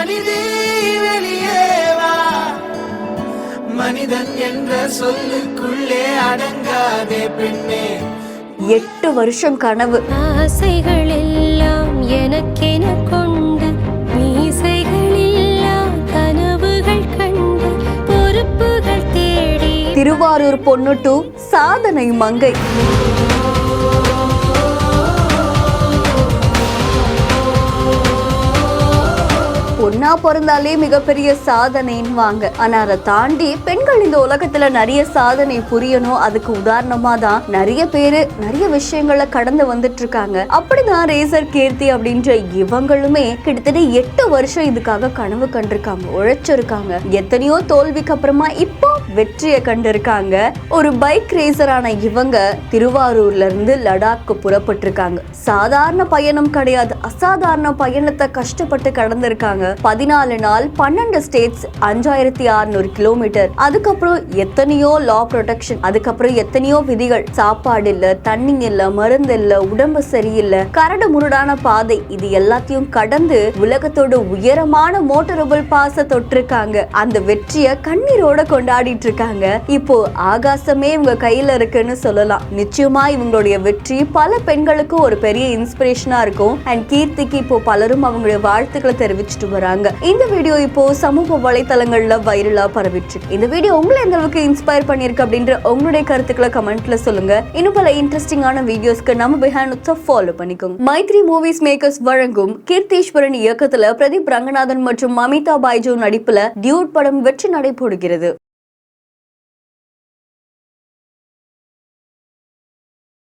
மனிதே வெளியேவா, மனிதன் என்ற சொல்லுக்குள்ளே அடங்காதே பெண்ணே. 8 வருஷம் கனவு. ஆசைகள் எல்லாம் எனக்கென கொண்டு, மீசைகள் இல்லா கனவுகள் கண்டு, பொறுப்புகள் தேடி. திருவாரூர் பொண்ணு டு சாதனை மங்கை. பொண்ணா பிறந்தாலே மிகப்பெரிய சாதனைன்னு வாங்க. ஆனா அதை தாண்டி பெண்கள் இந்த உலகத்துல நிறைய சாதனை புரியணும். அதுக்கு உதாரணமா தான் நிறைய பேரு நிறைய விஷயங்களை கடந்து வந்துட்டு இருக்காங்க. அப்படிதான் ரேசர் கீர்த்தி அப்படின்ற இவங்களுமே கிட்டத்தட்ட 8 வருஷம் இதுக்காக கனவு கண்டிருக்காங்க, உழைச்சிருக்காங்க. எத்தனையோ தோல்விக்கு அப்புறமா இப்போ வெற்றியை கண்டிருக்காங்க. ஒரு பைக் ரேசரான இவங்க திருவாரூர்ல இருந்து லடாக்கு புறப்பட்டிருக்காங்க. சாதாரண பயணம் கிடையாது, அசாதாரண பயணத்தை கஷ்டப்பட்டு கடந்திருக்காங்க. 14 நாள் 12 ஸ்டேட்ஸ் 5600 கிலோமீட்டர். அதுக்கப்புறம் எத்தனையோ லா ப்ரொடெக்ஷன், அதுக்கப்புறம் எத்தனையோ விதிகள். சாப்பாடு இல்ல, தண்ணி இல்ல, மருந்து இல்ல, உடம்பு சரியில்லை, கரடு முரடான பாதை. இது எல்லாத்தையும் கடந்து உலகத்தோட உயரமான மோட்டரபிள் பாஸ தொட்டிருக்காங்க. அந்த வெற்றியை கண்ணீரோட கொண்டாடிட்டு இருக்காங்க. இப்போ ஆகாசமே இவங்க கையில இருக்குன்னு சொல்லலாம். நிச்சயமா இவங்களுடைய வெற்றி பல பெண்களுக்கு ஒரு பெரிய இன்ஸ்பிரேஷனா இருக்கும். அண்ட் கீர்த்திக்கு இப்போ பலரும் அவங்களுடைய வாழ்த்துக்களை தெரிவிச்சுட்டு வராங்க. இந்த வீடியோ இப்போ சமூக வலைத்தளங்கள்ல வைரலா பரவிட்டு. இந்த வீடியோ உங்களை எந்த அளவுக்கு இன்ஸ்பயர் பண்ணிருக்கு அப்படின்ற உங்களுடைய கருத்துக்களை கமெண்ட்ல சொல்லுங்க. இன்னும் பல இன்ட்ரெஸ்டிங்கான வீடியோஸ்க்கு நம்ம பிஹைண்ட் ஃபாலோ பண்ணிக்கோங்க. மைத்ரி மூவிஸ் மேக்கர்ஸ் வழங்கும் கீர்த்தீஸ்வரன் இயக்கத்துல பிரதீப் ரங்கநாதன் மற்றும் மமிதா பைஜு நடிப்புல டியூட் படம் வெற்றி நடைபெறுகிறது.